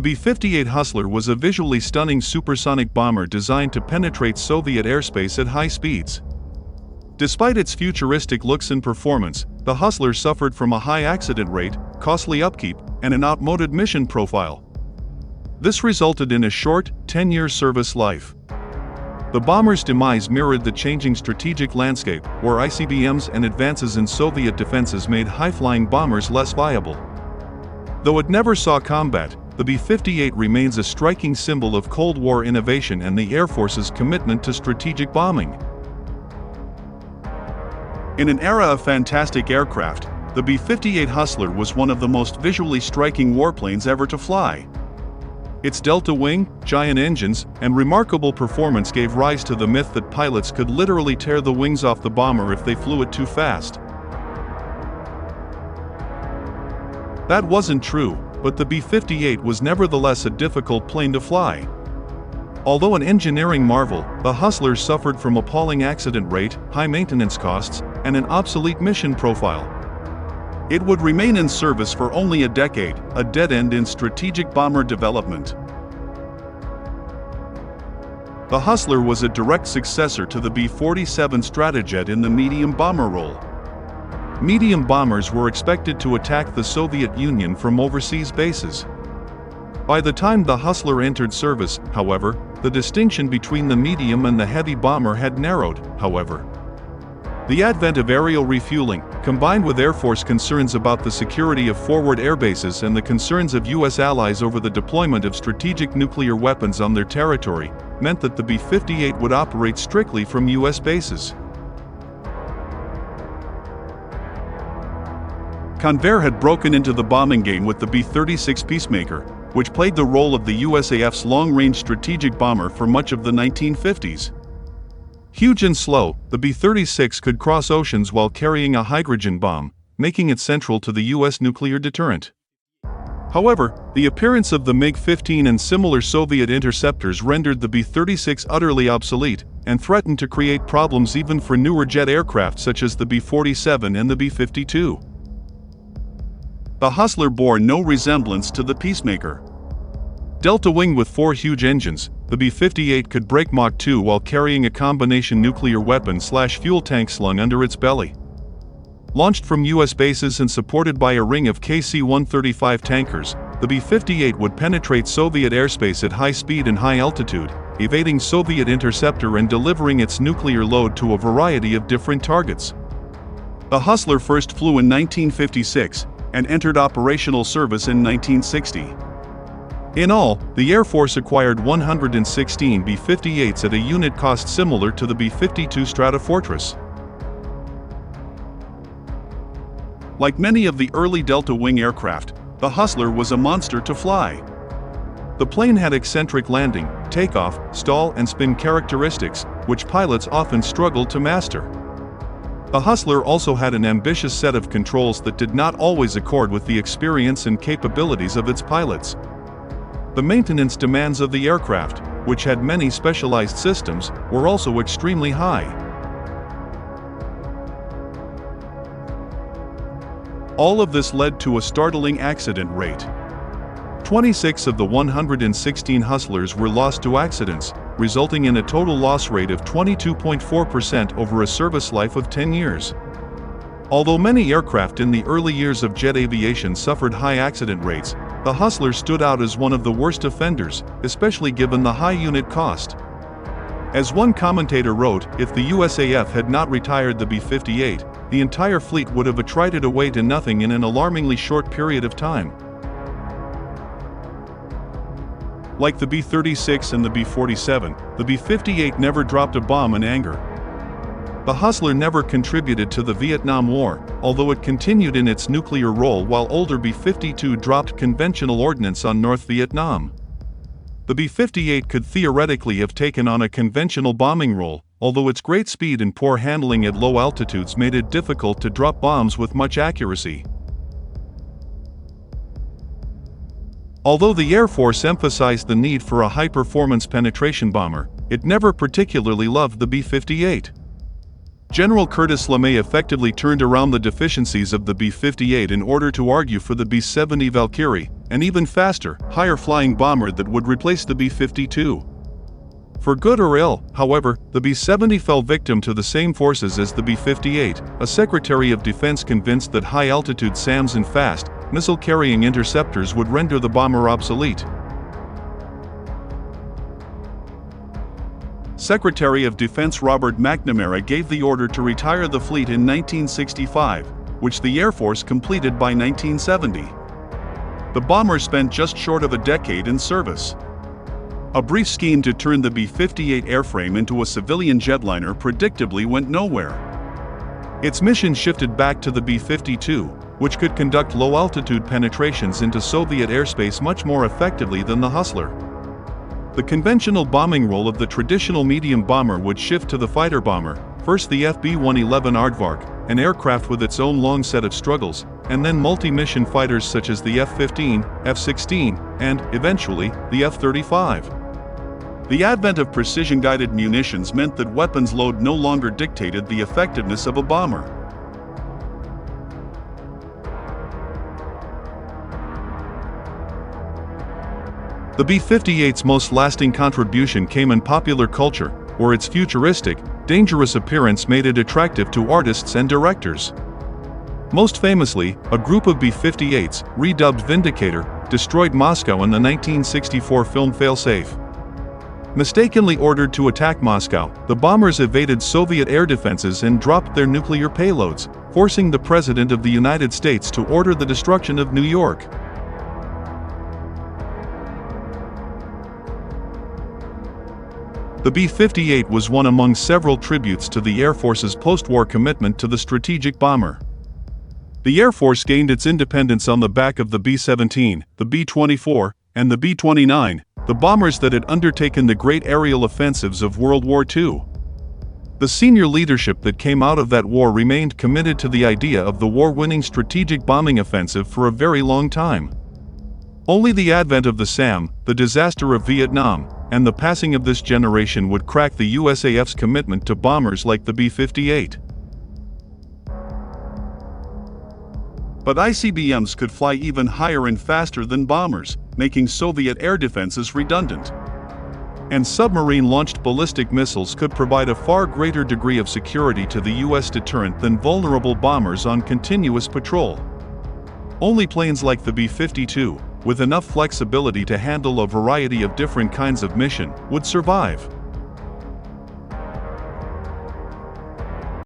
The B-58 Hustler was a visually stunning supersonic bomber designed to penetrate Soviet airspace at high speeds. Despite its futuristic looks and performance, the Hustler suffered from a high accident rate, costly upkeep, and an outmoded mission profile. This resulted in a short, 10-year service life. The bomber's demise mirrored the changing strategic landscape, where ICBMs and advances in Soviet defenses made high-flying bombers less viable. Though it never saw combat, the B-58 remains a striking symbol of Cold War innovation and the Air Force's commitment to strategic bombing. In an era of fantastic aircraft, the B-58 Hustler was one of the most visually striking warplanes ever to fly. Its delta wing, giant engines, and remarkable performance gave rise to the myth that pilots could literally tear the wings off the bomber if they flew it too fast. That wasn't true, but the B-58 was nevertheless a difficult plane to fly. Although an engineering marvel, the Hustler suffered from appalling accident rate, high maintenance costs, and an obsolete mission profile. It would remain in service for only a decade, a dead end in strategic bomber development. The Hustler was a direct successor to the B-47 Stratojet in the medium bomber role. Medium bombers were expected to attack the Soviet Union from overseas bases. By the time the Hustler entered service, however, the distinction between the medium and the heavy bomber had narrowed, however. The advent of aerial refueling, combined with Air Force concerns about the security of forward air bases and the concerns of U.S. allies over the deployment of strategic nuclear weapons on their territory, meant that the B-58 would operate strictly from U.S. bases. Convair had broken into the bombing game with the B-36 Peacemaker, which played the role of the USAF's long-range strategic bomber for much of the 1950s. Huge and slow, the B-36 could cross oceans while carrying a hydrogen bomb, making it central to the U.S. nuclear deterrent. However, the appearance of the MiG-15 and similar Soviet interceptors rendered the B-36 utterly obsolete, and threatened to create problems even for newer jet aircraft such as the B-47 and the B-52. The Hustler bore no resemblance to the Peacemaker. Delta wing with 4 huge engines, the B-58 could break Mach 2 while carrying a combination nuclear weapon/fuel tank slung under its belly. Launched from U.S. bases and supported by a ring of KC-135 tankers, the B-58 would penetrate Soviet airspace at high speed and high altitude, evading Soviet interceptor and delivering its nuclear load to a variety of different targets. The Hustler first flew in 1956, and entered operational service in 1960. In all, the Air Force acquired 116 B-58s at a unit cost similar to the B-52 Stratofortress. Like many of the early delta wing aircraft, the Hustler was a monster to fly. The plane had eccentric landing, takeoff, stall and spin characteristics, which pilots often struggled to master. The Hustler also had an ambitious set of controls that did not always accord with the experience and capabilities of its pilots. The maintenance demands of the aircraft, which had many specialized systems, were also extremely high. All of this led to a startling accident rate. 26 of the 116 Hustlers were lost to accidents, resulting in a total loss rate of 22.4% over a service life of 10 years. Although many aircraft in the early years of jet aviation suffered high accident rates, the Hustler stood out as one of the worst offenders, especially given the high unit cost. As one commentator wrote, if the USAF had not retired the B-58, the entire fleet would have attrited away to nothing in an alarmingly short period of time. Like the B-36 and the B-47, the B-58 never dropped a bomb in anger. The Hustler never contributed to the Vietnam War, although it continued in its nuclear role while older B-52 dropped conventional ordnance on North Vietnam. The B-58 could theoretically have taken on a conventional bombing role, although its great speed and poor handling at low altitudes made it difficult to drop bombs with much accuracy. Although the Air Force emphasized the need for a high-performance penetration bomber, it never particularly loved the B-58. General Curtis LeMay effectively turned around the deficiencies of the B-58 in order to argue for the B-70 Valkyrie, an even faster, higher-flying bomber that would replace the B-52. For good or ill, however, the B-70 fell victim to the same forces as the B-58, a Secretary of Defense convinced that high-altitude SAMs and fast, missile-carrying interceptors would render the bomber obsolete. Secretary of Defense Robert McNamara gave the order to retire the fleet in 1965, which the Air Force completed by 1970. The bomber spent just short of a decade in service. A brief scheme to turn the B-58 airframe into a civilian jetliner predictably went nowhere. Its mission shifted back to the B-52, which could conduct low-altitude penetrations into Soviet airspace much more effectively than the Hustler. The conventional bombing role of the traditional medium bomber would shift to the fighter bomber, first the FB-111 Aardvark, an aircraft with its own long set of struggles, and then multi-mission fighters such as the F-15, F-16, and, eventually, the F-35. The advent of precision-guided munitions meant that weapons load no longer dictated the effectiveness of a bomber. The B-58's most lasting contribution came in popular culture, where its futuristic, dangerous appearance made it attractive to artists and directors. Most famously, a group of B-58s, redubbed Vindicator, destroyed Moscow in the 1964 film Failsafe. Mistakenly ordered to attack Moscow, the bombers evaded Soviet air defenses and dropped their nuclear payloads, forcing the President of the United States to order the destruction of New York. The B-58 was one among several tributes to the Air Force's post-war commitment to the strategic bomber. The Air Force gained its independence on the back of the B-17, the B-24, and the B-29, the bombers that had undertaken the great aerial offensives of World War II. The senior leadership that came out of that war remained committed to the idea of the war-winning strategic bombing offensive for a very long time. Only the advent of the SAM, the disaster of Vietnam, and the passing of this generation would crack the USAF's commitment to bombers like the B-58. But ICBMs could fly even higher and faster than bombers, making Soviet air defenses redundant. And submarine-launched ballistic missiles could provide a far greater degree of security to the US deterrent than vulnerable bombers on continuous patrol. Only planes like the B-52, with enough flexibility to handle a variety of different kinds of mission, would survive.